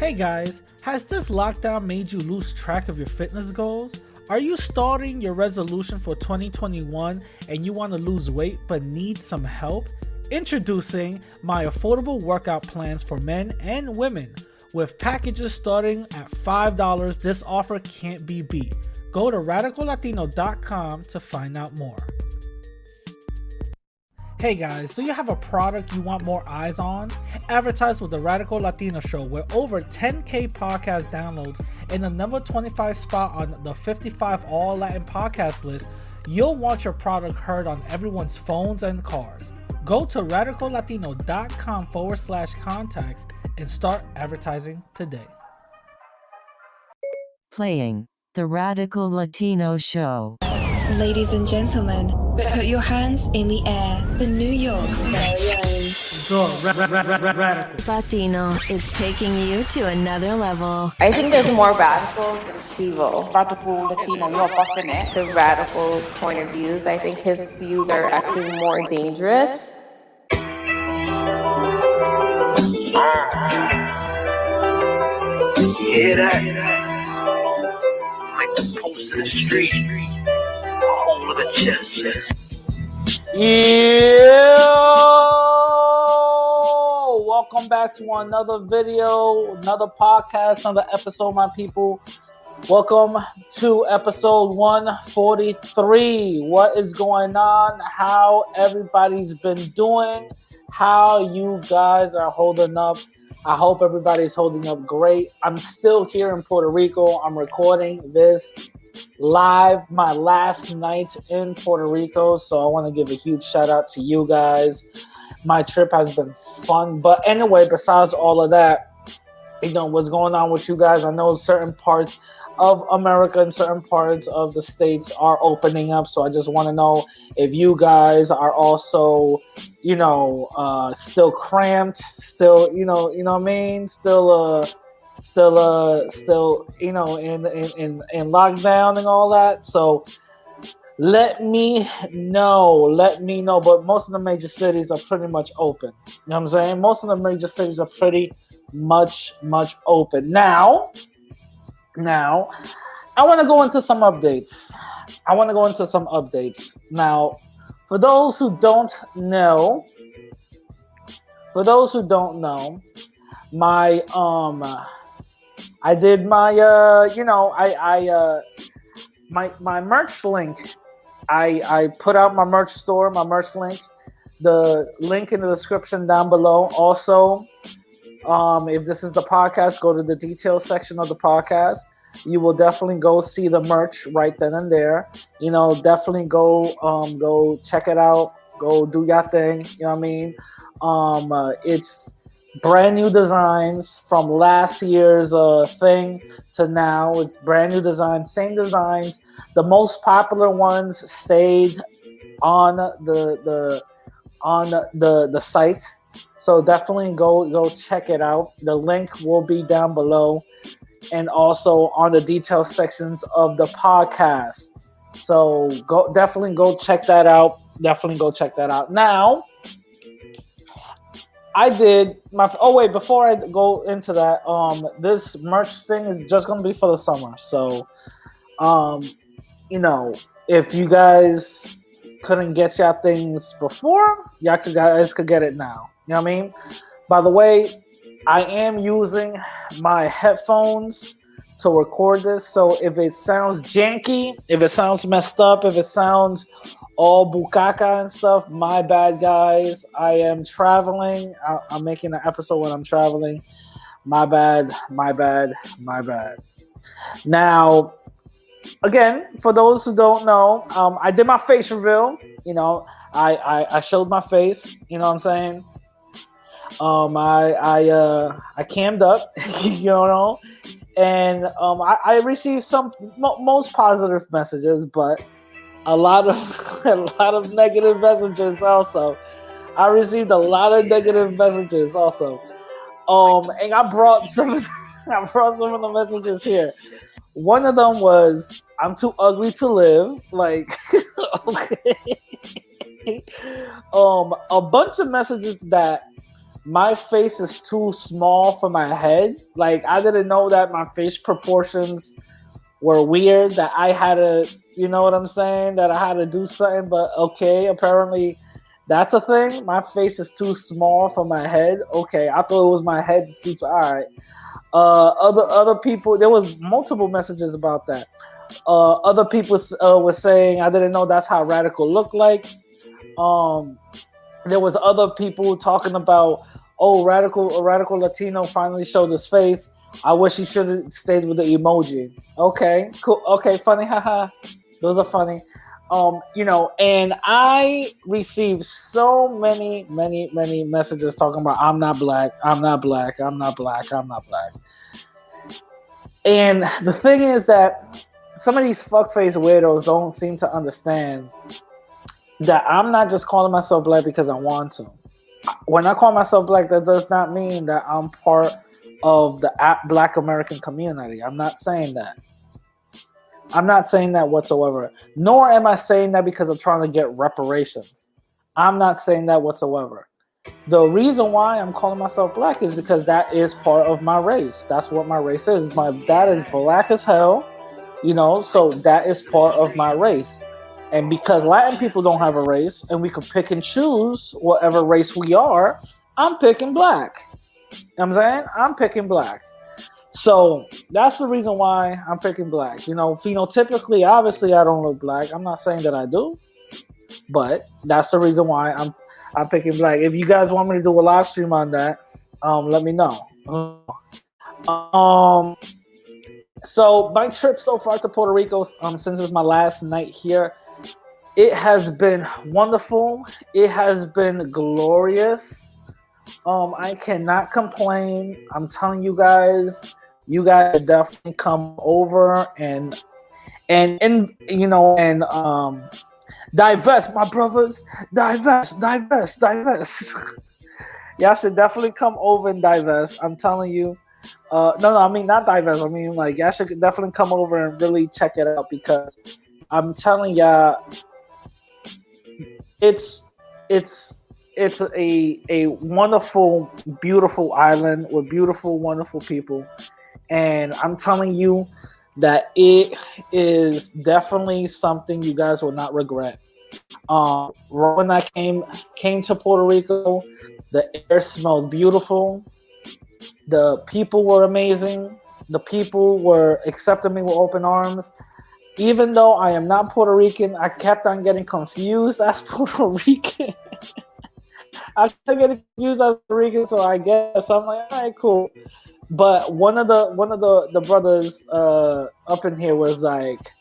Hey guys, has this lockdown made you lose track of your fitness goals? Are you starting your resolution for 2021 and you want to lose weight but need some help? Introducing my affordable workout plans for men and women. With packages starting at $5, this offer can't be beat. Go to radicallatino.com to find out more. Hey guys, do you have a product you want more eyes on? Advertise with the Radical Latino Show with over 10K podcast downloads and the number 25 spot on the 55 All Latin podcast list. You'll want your product heard on everyone's phones and cars. Go to radicallatino.com/contacts and start advertising today. Playing the Radical Latino Show. Ladies and gentlemen, put your hands in the air for New York's very own. Latino is taking you to another level. I think there's more radicals than Stevo. Radical Latino, you're buffing it. The radical point of views, I think his views are actually more dangerous. Hear that? Like the post in the street. Hole of the chest. Yeah! Welcome back to another video, another podcast, another episode, my people. Welcome to episode 143. What is going on? How everybody's been doing? How you guys are holding up? I hope everybody's holding up great. I'm still here in Puerto Rico. I'm recording this live, my last night in Puerto Rico. So I want to give a huge shout out to you guys. My trip has been fun. But anyway, besides all of that, you know, what's going on with you guys? I know certain parts of America and certain parts of the states are opening up. So I just want to know if you guys are also, you know, still cramped, still, you know what I mean? Still, you know, in lockdown and all that. So let me know. But most of the major cities are pretty much open. You know what I'm saying? Most of the major cities are pretty much open. Now, I want to go into some updates. Now, for those who don't know, my I did my my merch link. I put out my merch store, my merch link. The link in the description down below. Also, if this is the podcast, go to the details section of the podcast. You will definitely go see the merch right then and there. You know, definitely go check it out. Go do your thing. You know what I mean? It's brand new designs from last year's thing to now. It's brand new designs, same designs. The most popular ones stayed on the site. So definitely go check it out. The link will be down below and also on the details sections of the podcast. So definitely go check that out. Now, I did my before I go into that, this merch thing is just gonna be for the summer. So you know, if you guys couldn't get your things before, guys could get it now. You know what I mean? By the way, I am using my headphones to record this, so if it sounds janky, if it sounds messed up, if it sounds all bukaka and stuff, my bad, guys. I am traveling. I'm making an episode when I'm traveling. My bad. Now, again, for those who don't know, I did my face reveal. You know, I showed my face. You know what I'm saying? I cammed up, you know, and I received most positive messages, but a lot of negative messages also. I received a lot of negative messages also. And I brought some of the messages here. One of them was, "I'm too ugly to live." Like, okay. A bunch of messages that my face is too small for my head. Like, I didn't know that my face proportions were weird, that I had to, you know what I'm saying? That I had to do something, but okay, apparently that's a thing. My face is too small for my head. Okay, I thought it was my head to see. So, all right. Other people, there was multiple messages about that. Other people were saying, I didn't know that's how radical looked like. There was other people talking about, oh, a radical Latino finally showed his face. I wish he should have stayed with the emoji. Okay, cool. Okay, funny, haha. Those are funny. And I received so many messages talking about I'm not black, I'm not black, I'm not black, I'm not black. And the thing is that some of these fuckface weirdos don't seem to understand that I'm not just calling myself black because I want to. When I call myself black, that does not mean that I'm part of the Black American community. I'm not saying that. I'm not saying that whatsoever. Nor am I saying that because I'm trying to get reparations. I'm not saying that whatsoever. The reason why I'm calling myself black is because that is part of my race. That's what my race is. My dad is black as hell, so that is part of my race. And because Latin people don't have a race and we can pick and choose whatever race we are, I'm picking black. You know what I'm saying? I'm picking black. So that's the reason why I'm picking black. Phenotypically, obviously, I don't look black. I'm not saying that I do, but that's the reason why I'm picking black. If you guys want me to do a live stream on that, let me know. So my trip so far to Puerto Rico, since it's my last night here, it has been wonderful. It has been glorious. I cannot complain. I'm telling you guys definitely come over and divest, my brothers. Divest. Y'all should definitely come over and divest. I'm telling you. No, I mean not divest. I mean, like, y'all should definitely come over and really check it out, because I'm telling y'all, it's a wonderful, beautiful island with beautiful, wonderful people. And I'm telling you that it is definitely something you guys will not regret. When I came to Puerto Rico, the air smelled beautiful. The people were amazing. The people were accepting me with open arms. Even though I am not Puerto Rican, I kept on getting confused as Puerto Rican. I kept getting confused as Puerto Rican, so I guess I'm like, all right, cool. But one of the brothers up in here was like,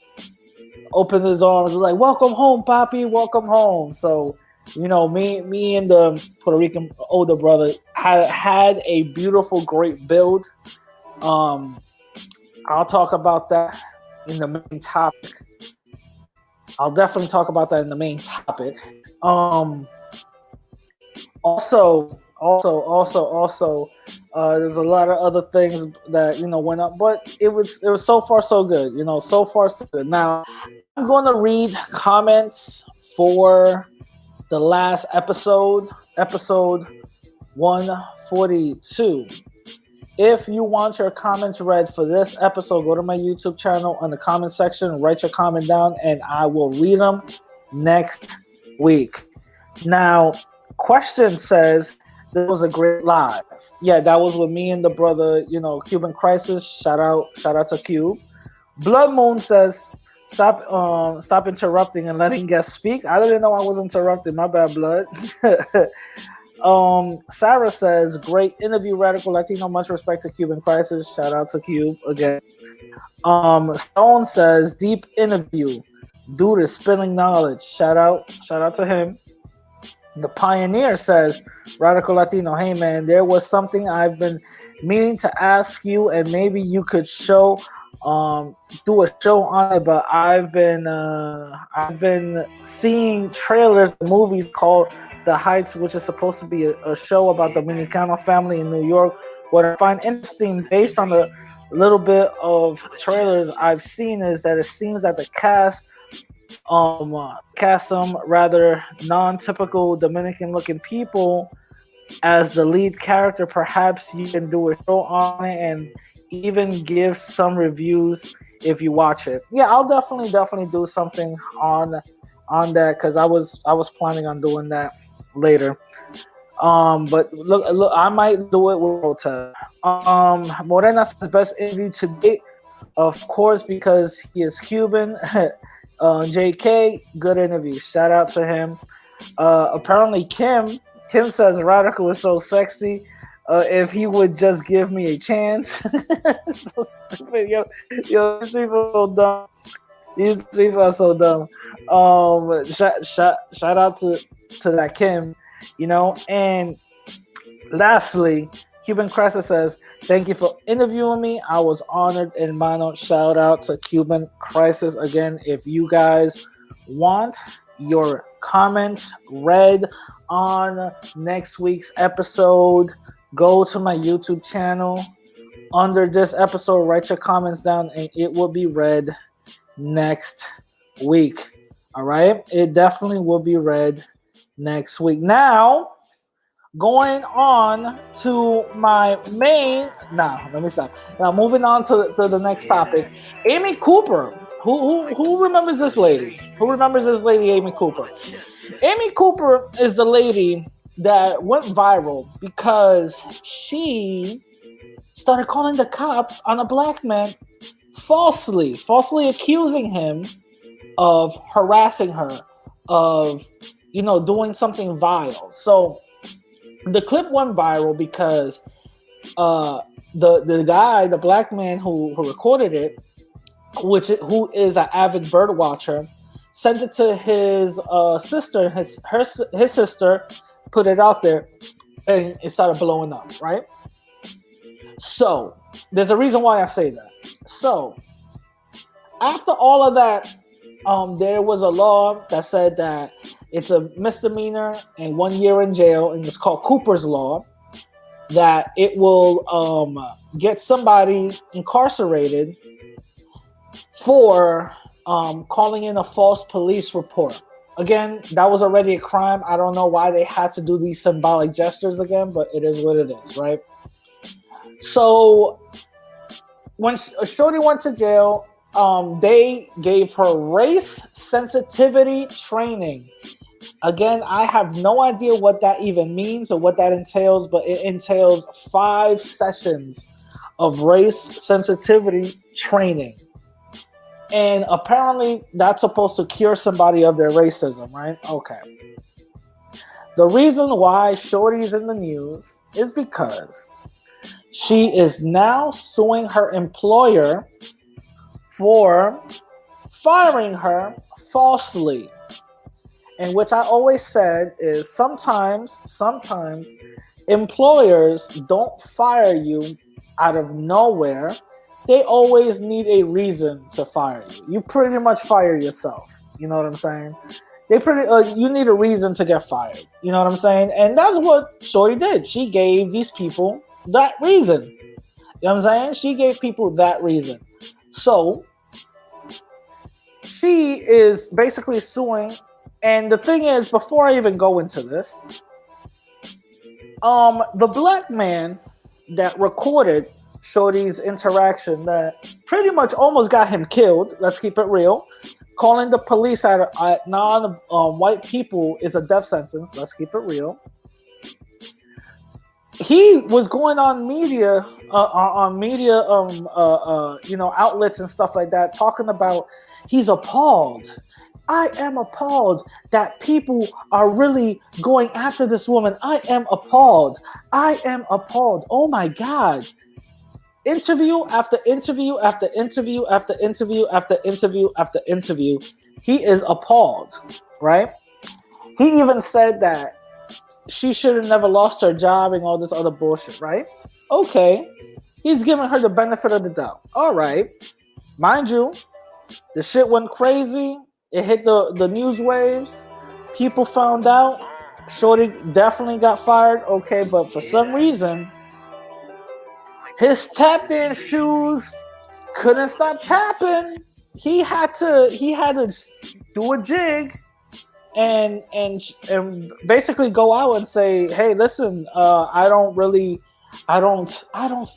opened his arms, was like, "Welcome home, Papi, welcome home." So, me and the Puerto Rican older brother had a beautiful, great build. I'll talk about that in the main topic. I'll definitely talk about that in the main topic. Also, there's a lot of other things that went up, but it was so far so good. So far so good. Now I'm going to read comments for the last episode 142. If you want your comments read for this episode, go to my YouTube channel on the comment section, write your comment down, and I will read them next week. Now, question says, "There was a great live." Yeah, that was with me and the brother, Cuban Crisis. Shout out to Cube. Blood Moon says, stop interrupting and letting guests speak. I didn't know I was interrupting. My bad, Blood. Sarah says, "Great interview, Radical Latino. Much respect to Cuban Crisis." Shout out to Cube again. Stone says, "Deep interview. Dude is spilling knowledge." Shout out to him. The Pioneer says, "Radical Latino. Hey man, there was something I've been meaning to ask you, and maybe you could do a show on it. But I've been seeing trailers, the movies called The Heights, which is supposed to be a show about the Dominicano family in New York. What I find interesting, based on the little bit of trailers I've seen, is that it seems that the cast some rather non-typical Dominican-looking people as the lead character. Perhaps you can do a show on it and even give some reviews if you watch it. Yeah, I'll definitely do something on that because I was planning on doing that later. But look, I might do it with Rota. Morena says best interview to date, of course, because he is Cuban. JK, good interview. Shout out to him. Apparently, Kim says Radical is so sexy. If he would just give me a chance. So stupid, yo, these people are so dumb. These people are so dumb. Shout out to that Kim, And lastly, Cuban Crisis says, "Thank you for interviewing me. I was honored in mano." Shout out to Cuban Crisis again. If you guys want your comments read on next week's episode, go to my YouTube channel. Under this episode, write your comments down and it will be read next week. All right? It definitely will be read next week. Now, going on to my main... Now, let me stop. Now, moving on to the next topic. Amy Cooper. Who remembers this lady? Who remembers this lady, Amy Cooper? Amy Cooper is the lady that went viral because she started calling the cops on a black man falsely accusing him of harassing her, of doing something vile. So the clip went viral because the guy, the black man who recorded it, who is an avid bird watcher, sent it to his sister. His sister put it out there, and it started blowing up. Right. So there's a reason why I say that. So after all of that, there was a law that said that it's a misdemeanor and 1 year in jail, and it's called Cooper's Law, that it will get somebody incarcerated for calling in a false police report. Again, that was already a crime. I don't know why they had to do these symbolic gestures again, but it is what it is, right? So when Shorty went to jail, they gave her race sensitivity training. Again, I have no idea what that even means or what that entails, but it entails 5 sessions of race sensitivity training. And apparently that's supposed to cure somebody of their racism, right? Okay. The reason why Shorty's in the news is because she is now suing her employer for firing her falsely. And which I always said is sometimes employers don't fire you out of nowhere. They always need a reason to fire you. You pretty much fire yourself. You know what I'm saying? You need a reason to get fired. You know what I'm saying? And that's what Shorty did. She gave these people that reason. You know what I'm saying? She gave people that reason. So she is basically suing. And the thing is, before I even go into this, the black man that recorded Shorty's interaction that pretty much almost got him killed, let's keep it real, calling the police at non-white people is a death sentence, let's keep it real. He was going on media, outlets and stuff like that, talking about he's appalled. I am appalled that people are really going after this woman. I am appalled. Oh my God. Interview after interview after interview after interview after interview after interview. He is appalled, right? He even said that she should have never lost her job and all this other bullshit, right? Okay. He's giving her the benefit of the doubt. All right. Mind you, the shit went crazy. It hit the news waves. People found out. Shorty definitely got fired. Okay, but for some reason, his tap dance shoes couldn't stop tapping. He had to do a jig and basically go out and say, hey, listen, I don't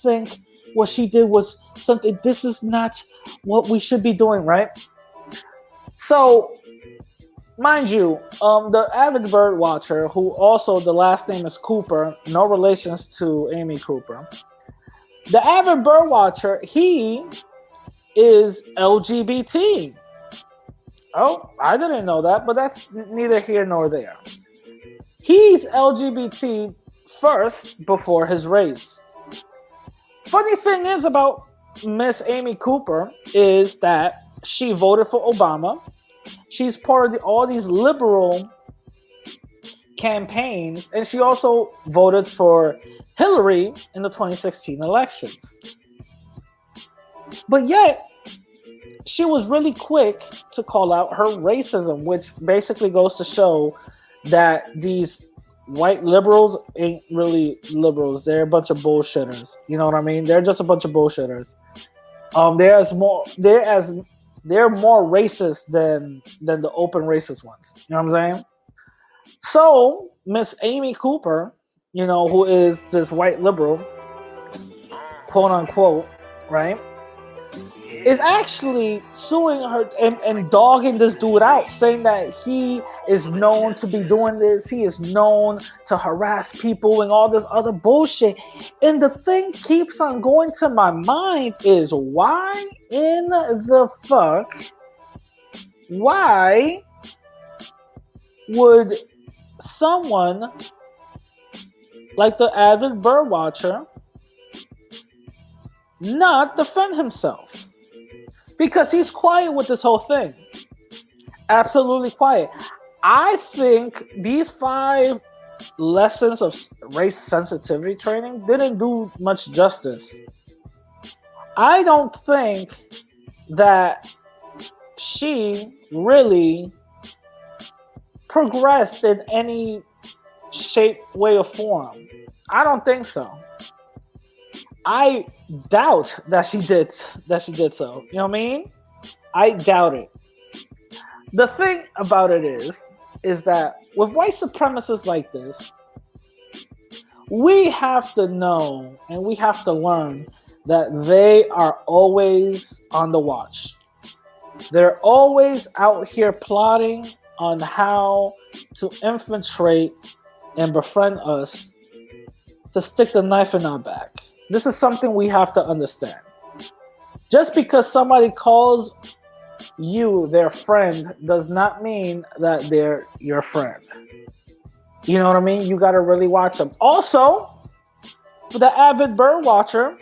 think what she did was something. This is not what we should be doing, right? So, mind you, the avid bird watcher, who also the last name is Cooper, no relations to Amy Cooper. The avid bird watcher, he is LGBT. Oh, I didn't know that, but that's neither here nor there. He's LGBT first before his race. Funny thing is about Miss Amy Cooper is that she voted for Obama. She's part of all these liberal campaigns, and she also voted for Hillary in the 2016 elections. But yet, she was really quick to call out her racism, which basically goes to show that these white liberals ain't really liberals. They're a bunch of bullshitters. You know what I mean? They're just a bunch of bullshitters. They're more racist than the open racist ones. You know what I'm saying? So Miss Amy Cooper, you know, who is this white liberal, quote unquote, right, is actually suing her and dogging this dude out, saying that he is known to be doing this, he is known to harass people and all this other bullshit. And the thing keeps on going to my mind is, why in the fuck, why would someone like the avid bird watcher not defend himself? Because he's quiet with this whole thing. Absolutely quiet. I think these 5 lessons of race sensitivity training didn't do much justice. I don't think that she really progressed in any shape, way, or form. I don't think so. I doubt that she did so. You know what I mean? I doubt it. The thing about it is that with white supremacists like this, we have to know and we have to learn that they are always on the watch. They're always out here plotting on how to infiltrate and befriend us, to stick the knife in our back. This is something we have to understand. Just because somebody calls you their friend does not mean that they're your friend. You know what I mean? You got to really watch them. Also, for the avid bird watcher,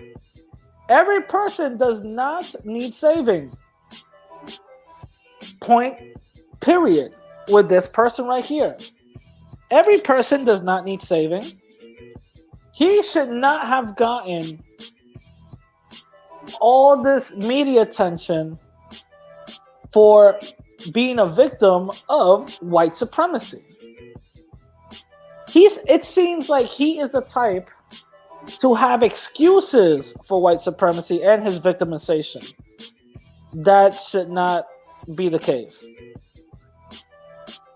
every person does not need saving. Point, period. With this person right here. Every person does not need saving. He should not have gotten all this media attention for being a victim of white supremacy. It seems like he is the type to have excuses for white supremacy and his victimization. That should not be the case.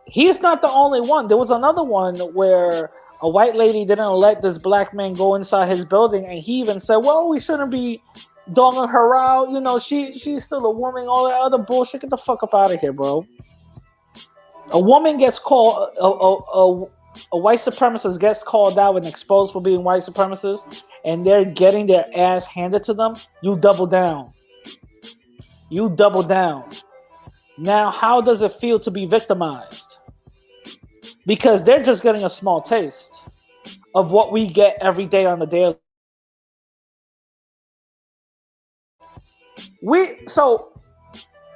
He's not the only one. There was another one where a white lady didn't let this black man go inside his building, and he even said, well, we shouldn't be dogging her out. You know, she's still a woman, all that other bullshit. Get the fuck up out of here, bro. A woman gets called, a white supremacist gets called out and exposed for being white supremacist, and they're getting their ass handed to them. You double down. You double down. Now, how does it feel to be victimized? Because they're just getting a small taste of what we get every day on the daily. So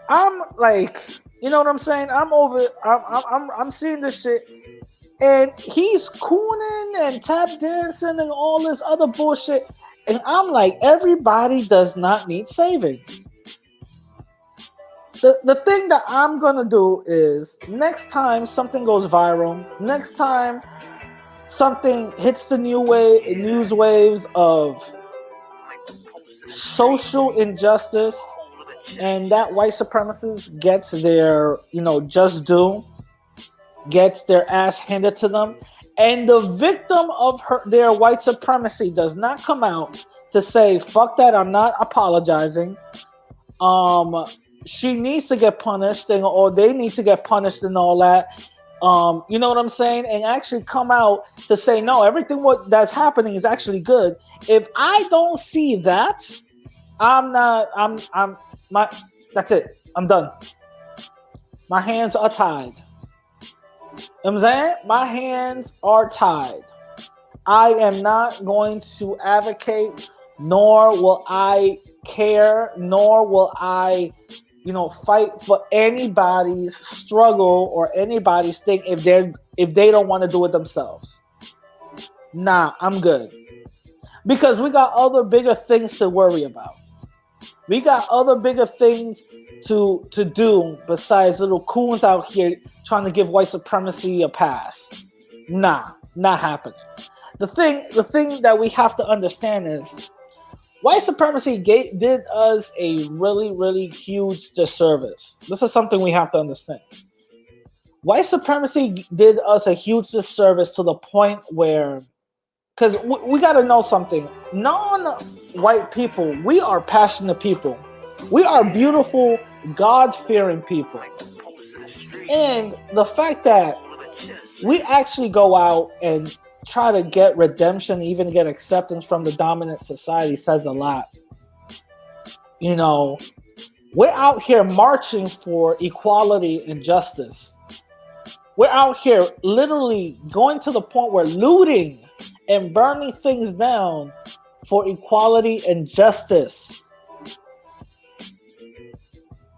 I'm like, you know what I'm saying? I'm seeing this shit, and he's cooning and tap dancing and all this other bullshit, and I'm like, everybody does not need saving. The thing that I'm gonna do is, next time something goes viral, next time something hits the news waves of social injustice, and that white supremacist gets their, just due, gets their ass handed to them, and the victim of their white supremacy does not come out to say, fuck that, I'm not apologizing. She needs to get punished, or they need to get punished and all that. You know what I'm saying? And actually come out to say, no, everything that's happening is actually good. If I don't see that, that's it. I'm done. My hands are tied. You know what I'm saying? My hands are tied. I am not going to advocate, nor will I care, nor will I, fight for anybody's struggle or anybody's thing if they don't want to do it themselves. Nah, I'm good. Because we got other bigger things to worry about. We got other bigger things to do besides little coons out here trying to give white supremacy a pass. Nah, not happening. The thing that we have to understand is white supremacy did us a really, really huge disservice. This is something we have to understand. White supremacy did us a huge disservice to the point where, because we got to know something. Non-white people, we are passionate people. We are beautiful, God-fearing people. And the fact that we actually go out and try to get redemption, even get acceptance from the dominant society says a lot. We're out here marching for equality and justice. We're out here literally going to the point where looting and burning things down for equality and justice.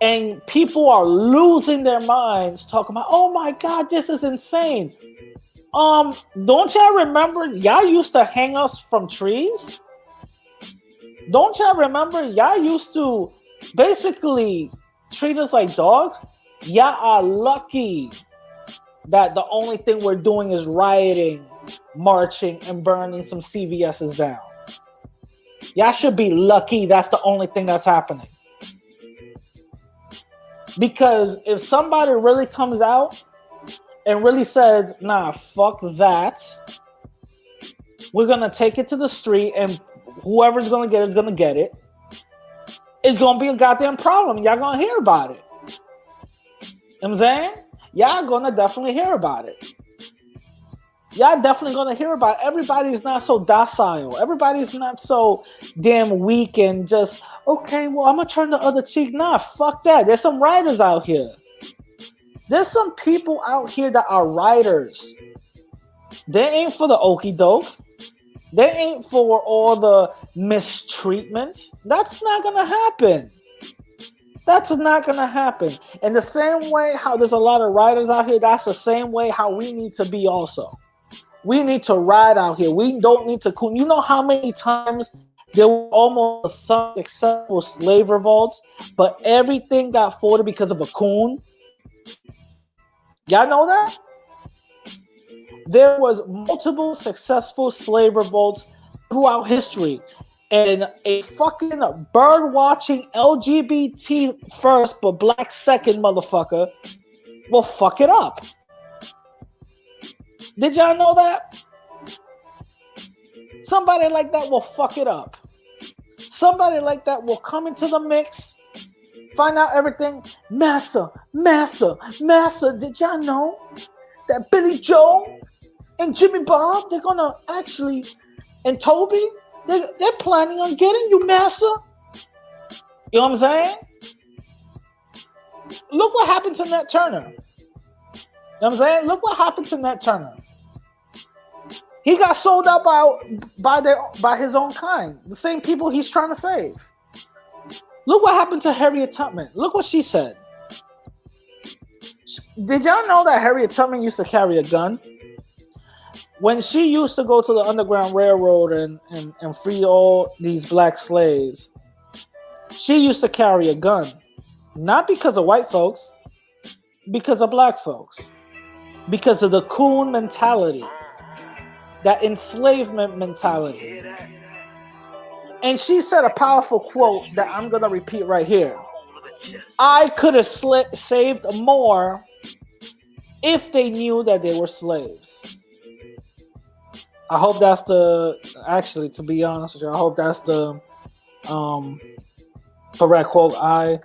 And people are losing their minds talking about, oh my God, this is insane. Don't y'all remember y'all used to hang us from trees? Don't y'all remember y'all used to basically treat us like dogs? Y'all are lucky that the only thing we're doing is rioting, marching, and burning some CVS's down. Y'all should be lucky that's the only thing that's happening. Because if somebody really comes out and really says, nah, fuck that, we're going to take it to the street and whoever's going to get it is going to get it, it's going to be a goddamn problem. Y'all going to hear about it. You know what I'm saying? Y'all going to definitely hear about it. Y'all definitely going to hear about it. Everybody's not so docile. Everybody's not so damn weak and just, okay, well, I'm going to turn the other cheek. Nah, fuck that. There's some writers out here. There's some people out here that are writers. They ain't for the okie doke. They ain't for all the mistreatment. That's not going to happen. That's not going to happen. And the same way how there's a lot of writers out here, that's the same way how we need to be also. We need to ride out here. We don't need to coon. You know how many times there were almost some successful slave revolts, but everything got thwarted because of a coon? Y'all know that? There was multiple successful slave revolts throughout history. And a fucking bird-watching LGBT first but black second motherfucker will fuck it up. Did y'all know that? Somebody like that will fuck it up. Somebody like that will come into the mix, find out everything. Massa. Did y'all know that Billy Joe and Jimmy Bob, they're gonna actually, and Toby, they're planning on getting you, Massa. You know what I'm saying? Look what happened to Nat Turner. You know what I'm saying? Look what happened to Nat Turner. He got sold out by his own kind. The same people he's trying to save. Look what happened to Harriet Tubman. Look what she said. Did y'all know that Harriet Tubman used to carry a gun? When she used to go to the Underground Railroad and free all these black slaves, she used to carry a gun. Not because of white folks, because of black folks. Because of the coon mentality. That enslavement mentality. And she said a powerful quote that I'm going to repeat right here. I could have saved more if they knew that they were slaves. I hope that's actually, to be honest with you, I hope that's the correct quote. I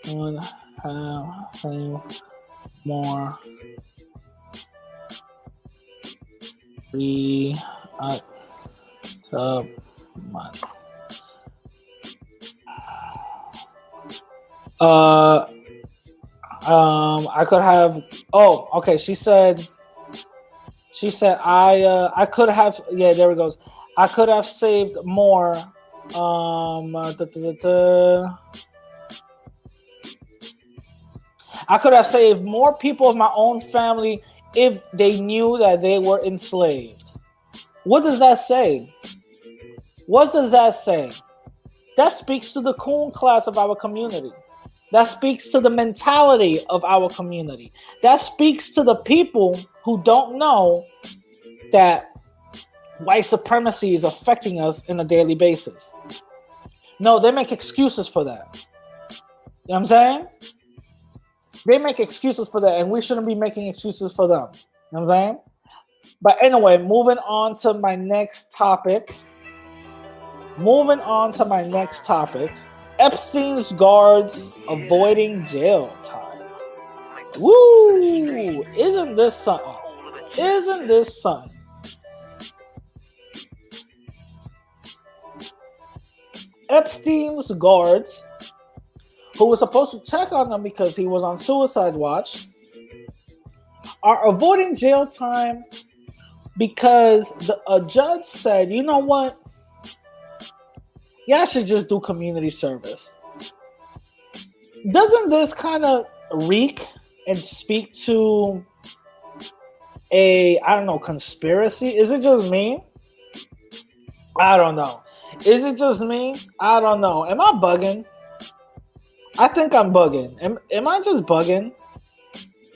would have saved more free money. I could have. Oh, okay. She said I could have. Yeah, there it goes. I could have saved more. I could have saved more people of my own family if they knew that they were enslaved. What does that say? What does that say? That speaks to the coon class of our community. That speaks to the mentality of our community. That speaks to the people who don't know that white supremacy is affecting us on a daily basis. No, they make excuses for that. You know what I'm saying? They make excuses for that, and we shouldn't be making excuses for them. You know what I'm saying? But anyway, moving on to my next topic. Epstein's guards avoiding jail time. Woo! Isn't this something? Epstein's guards, who was supposed to check on him because he was on suicide watch, are avoiding jail time because a judge said, you know what? Y'all should just do community service. Doesn't this kind of reek and speak to conspiracy? Is it just me? I don't know. Is it just me? I don't know. Am I bugging? I think I'm bugging. Am I just bugging?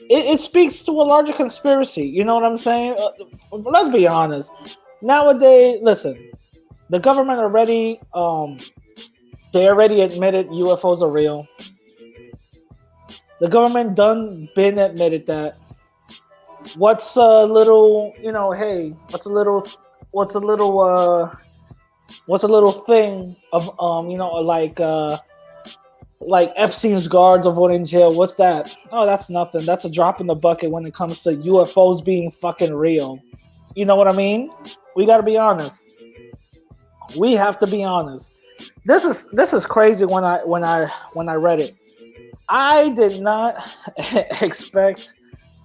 It speaks to a larger conspiracy. You know what I'm saying? Let's be honest. Nowadays, listen. The government already, they already admitted UFOs are real. The government been admitted that. What's a little thing of, like Epstein's guards avoiding jail? What's that? Oh, that's nothing. That's a drop in the bucket when it comes to UFOs being fucking real. You know what I mean? We got to be honest. We have to be honest. This is crazy. When I read it, I did not expect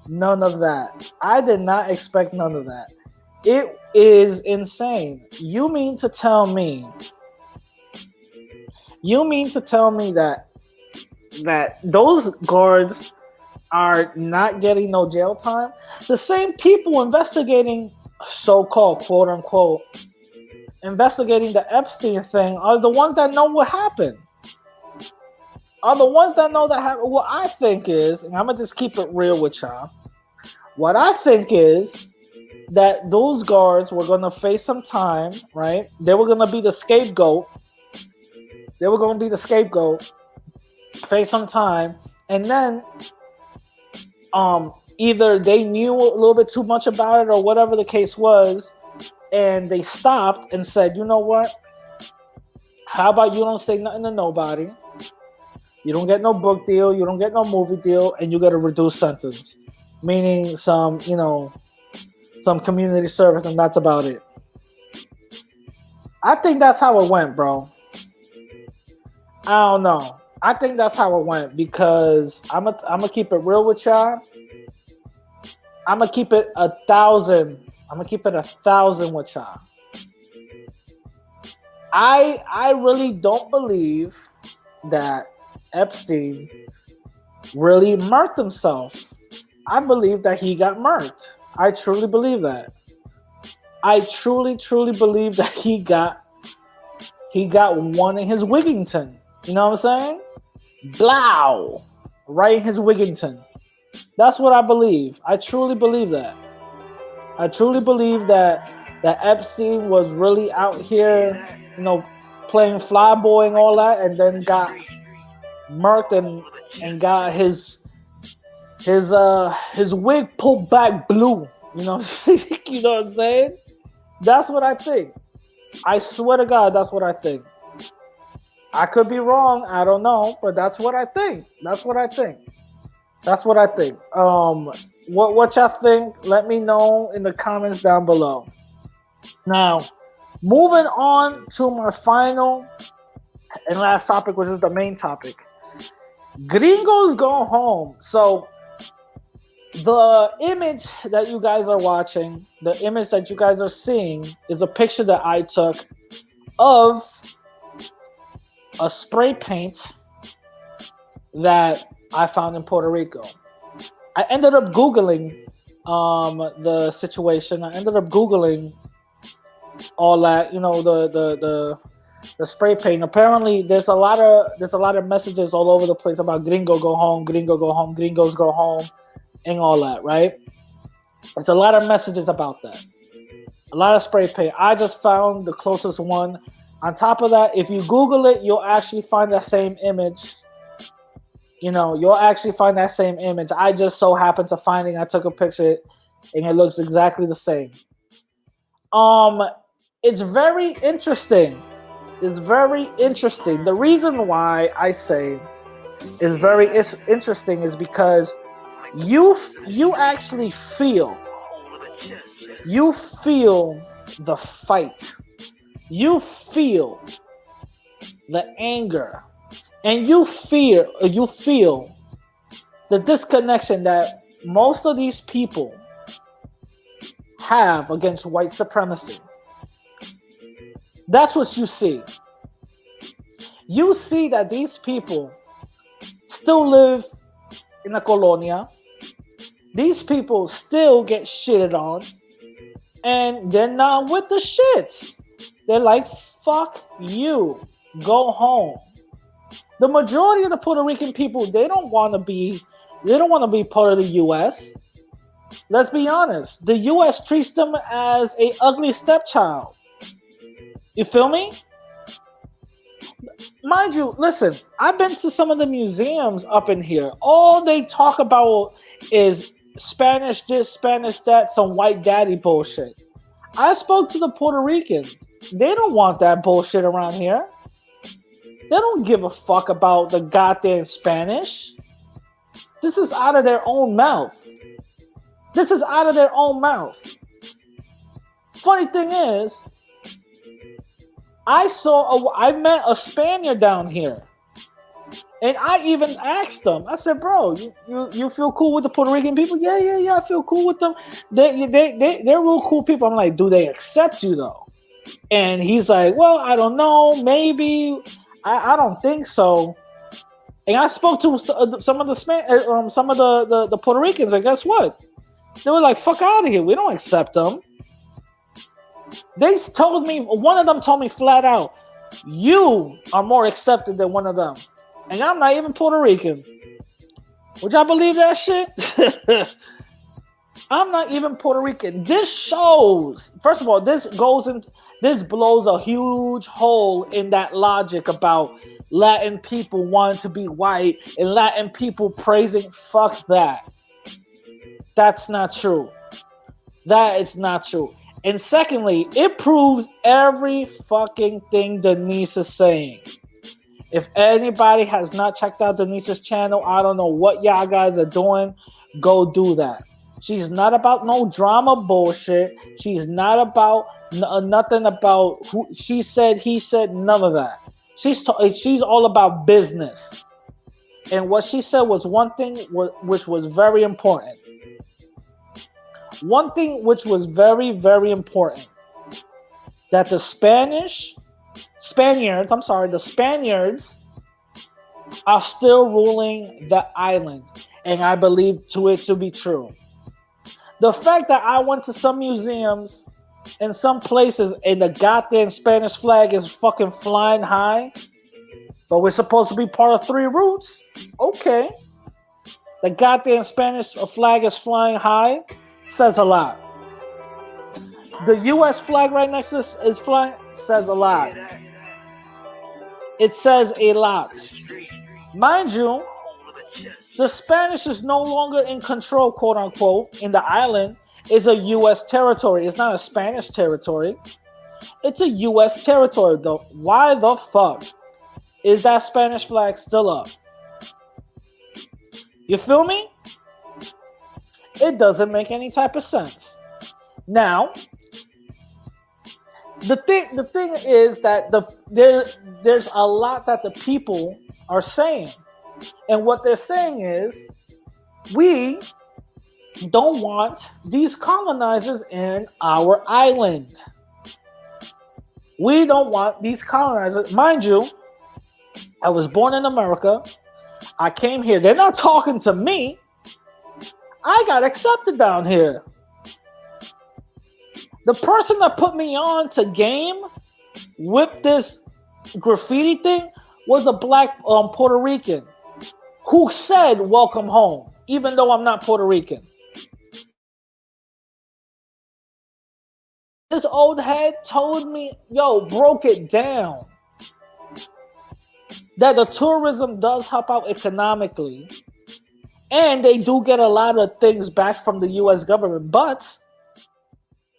none of that. It is insane. You mean to tell me that those guards are not getting no jail time? The same people investigating, so-called quote unquote, investigating the Epstein thing are the ones that know what happened. What I think is, and I'm going to just keep it real with y'all. What I think is that those guards were going to face some time, right? They were going to be the scapegoat. Face some time. And then either they knew a little bit too much about it or whatever the case was, and they stopped and said, you know what? How about you don't say nothing to nobody? You don't get no book deal. You don't get no movie deal. And you get a reduced sentence. Meaning some community service, and that's about it. I think that's how it went, bro. I don't know. I think that's how it went because I'm gonna keep it real with y'all. I'm gonna keep it 1,000. I'm gonna keep it 1,000 with y'all. I really don't believe that Epstein really murked himself. I believe that he got murked. I truly believe that. I truly believe that he got one in his Wigington. You know what I'm saying? Blow! Right in his Wigington. That's what I believe. I truly believe that. I truly believe that Epstein was really out here, playing flyboy and all that, and then got murked and got his his wig pulled back blue. You know what I'm saying? You know what I'm saying? That's what I think. I swear to God, that's what I think. I could be wrong. I don't know, but that's what I think. That's what I think. That's what I think. What y'all think? Let me know in the comments down below. Now, moving on to my final and last topic, which is the main topic. Gringos Go Home. So, the image that you guys are watching, the image that you guys are seeing, is a picture that I took of a spray paint that I found in Puerto Rico. I ended up Googling the situation. I ended up Googling all that, you know, the spray paint. Apparently, there's a lot of messages all over the place about Gringo Go Home, Gringo Go Home, Gringos Go Home, and all that, right? There's a lot of messages about that. A lot of spray paint. I just found the closest one. On top of that, if you Google it, you'll actually find that same image. You know, you'll actually find that same image. I just so happened to find it. I took a picture, and it looks exactly the same. It's very interesting. It's very interesting. The reason why I say it's very interesting is because you actually feel the fight. You feel the anger, and you feel the disconnection that most of these people have against white supremacy. That's what you see. You see that these people still live in a colonia. These people still get shitted on, and they're not with the shits. They're like, fuck you, go home. The majority of the Puerto Rican people, they don't want to be part of the U.S. Let's be honest. The U.S. treats them as a ugly stepchild. You feel me? Mind you, listen, I've been to some of the museums up in here. All they talk about is Spanish this, Spanish that, some white daddy bullshit. I spoke to the Puerto Ricans. They don't want that bullshit around here. They don't give a fuck about the goddamn Spanish. This is out of their own mouth. This is out of their own mouth. Funny thing is, I met a Spaniard down here. And I even asked them. I said, bro, you feel cool with the Puerto Rican people? Yeah, I feel cool with them. They're real cool people. I'm like, do they accept you though? And he's like, well, I don't know, maybe. I don't think so. And I spoke to some of the Puerto Ricans, and guess what? They were like, fuck out of here. We don't accept them. They told me, one of them told me flat out, you are more accepted than one of them. And I'm not even Puerto Rican. Would y'all believe that shit? I'm not even Puerto Rican. This shows, first of all, this blows a huge hole in that logic about Latin people wanting to be white and Latin people praising. Fuck that. That's not true. That is not true. And secondly, it proves every fucking thing Denise is saying. If anybody has not checked out Denise's channel, I don't know what y'all guys are doing. Go do that. She's not about no drama bullshit. She's not about nothing about who she said, he said, none of that. She's all about business. And what she said was one thing which was very important. One thing which was very, very important. That the Spaniards are still ruling the island. And I believe it to be true. The fact that I went to some museums in some places and the goddamn Spanish flag is fucking flying high, but we're supposed to be part of three roots. Okay. The goddamn Spanish flag is flying high, says a lot. The U.S. flag right next to this is flying, says a lot. It says a lot. Mind you, The Spanish is no longer in control, quote unquote, in the island. It's a U.S. territory. It's not a Spanish territory. It's a U.S. territory, though. Why the fuck is that Spanish flag still up? You feel me? It doesn't make any type of sense. Now, the thing is that there's a lot that the people are saying. And what they're saying is, we don't want these colonizers in our island. We don't want these colonizers. Mind you, I was born in America. I came here. They're not talking to me. I got accepted down here. The person that put me on to game with this graffiti thing was a black Puerto Rican who said, "Welcome home," even though I'm not Puerto Rican. This old head told me, broke it down, that the tourism does help out economically, and they do get a lot of things back from the U.S. government, but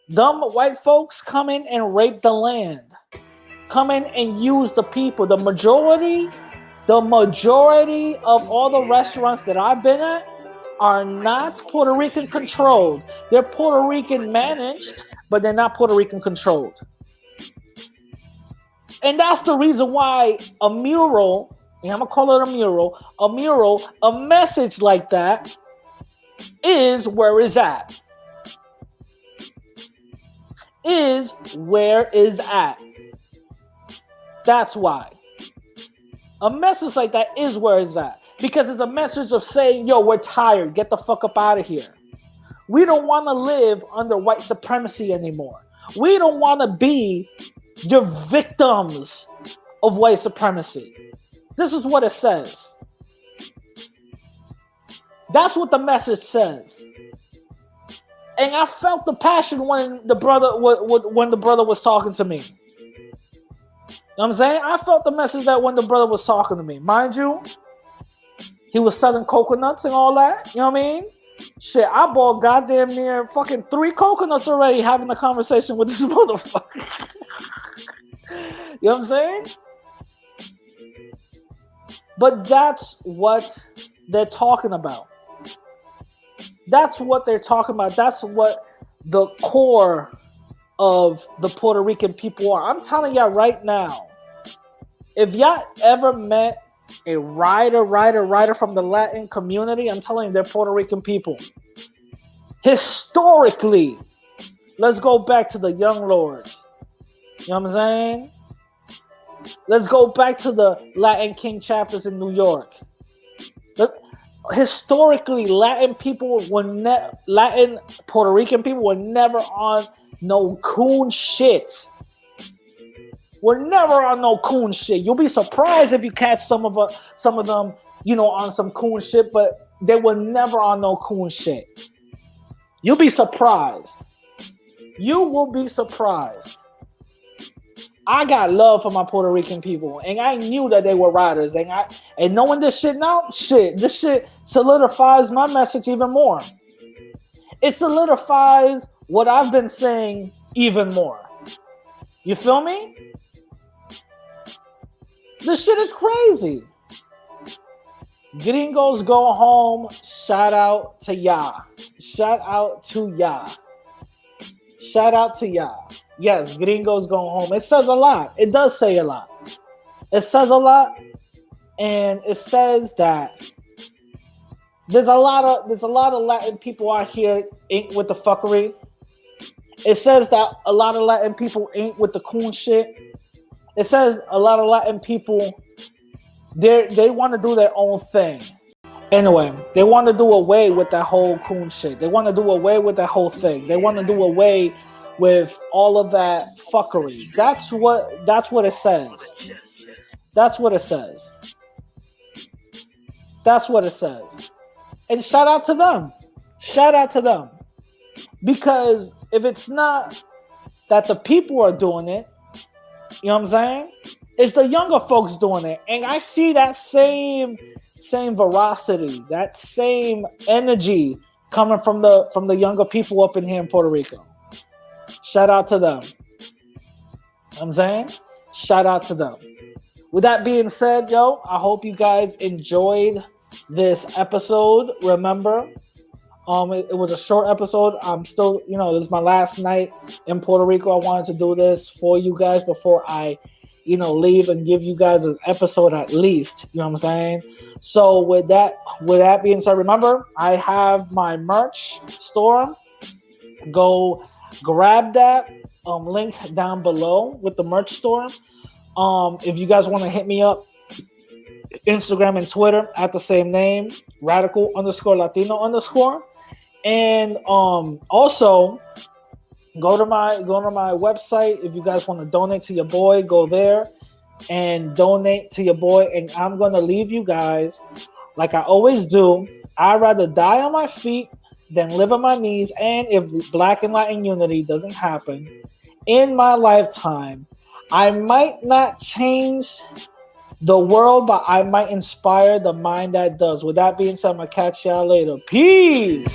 them white folks come in and rape the land, come in and use the people. The majority of all the restaurants that I've been at are not Puerto Rican controlled. They're Puerto Rican managed, but they're not Puerto Rican controlled. And that's the reason why a mural, and I'm going to call it a mural, a message like that is where it's at. Is where is at. That's why. A message like that is where it's at. Because it's a message of saying, we're tired. Get the fuck up out of here. We don't want to live under white supremacy anymore. We don't want to be the victims of white supremacy. This is what it says. That's what the message says. And I felt the passion when the brother was talking to me. You know what I'm saying? I felt the message that when the brother was talking to me. Mind you, he was selling coconuts and all that. You know what I mean? Shit, I bought goddamn near fucking 3 coconuts already having a conversation with this motherfucker. You know what I'm saying? But that's what they're talking about. That's what they're talking about. That's what the core of the Puerto Rican people are. I'm telling y'all right now, if y'all ever met a writer from the Latin community, I'm telling you, they're Puerto Rican people. Historically, let's go back to the Young Lords. You know what I'm saying? Let's go back to the Latin King chapters in New York. Historically, Latin Puerto Rican people were never on no coon shit. We're never on no coon shit. You'll be surprised if you catch some of them, on some coon shit, but they were never on no coon shit. You'll be surprised. You will be surprised. I got love for my Puerto Rican people, and I knew that they were riders. And knowing this shit now, this shit solidifies my message even more. It solidifies what I've been saying even more. You feel me? This shit is crazy. Gringos Go Home. Shout out to y'all. Shout out to y'all. Shout out to y'all. Yes, Gringos Go Home. It says a lot. It does say a lot. It says a lot, and it says that there's a lot of Latin people out here ain't with the fuckery. It says that a lot of Latin people ain't with the coon shit. It says a lot of Latin people, they want to do their own thing. Anyway, they want to do away with that whole coon shit. They want to do away with that whole thing. They want to do away with all of that fuckery. That's what it says. That's what it says. That's what it says. And shout out to them. Shout out to them. Because if it's not that the people are doing it, you know what I'm saying? It's the younger folks doing it, and I see that same veracity, that same energy coming from the younger people up in here in Puerto Rico. Shout out to them. I'm saying, shout out to them. With that being said, yo, I hope you guys enjoyed this episode. Remember, it was a short episode. I'm still, this is my last night in Puerto Rico. I wanted to do this for you guys before I, leave and give you guys an episode at least. You know what I'm saying? So with that being said, remember, I have my merch store. Go grab that link down below with the merch store. If you guys want to hit me up, Instagram and Twitter at the same name, radical_Latino_. And also go to my website. If you guys want to donate to your boy, go there and donate to your boy. And I'm gonna leave you guys like I always do. I'd rather die on my feet than live on my knees. And if Black and Latin unity doesn't happen in my lifetime, I might not change the world, but I might inspire the mind that does. With that being said, I'm gonna catch y'all later. Peace.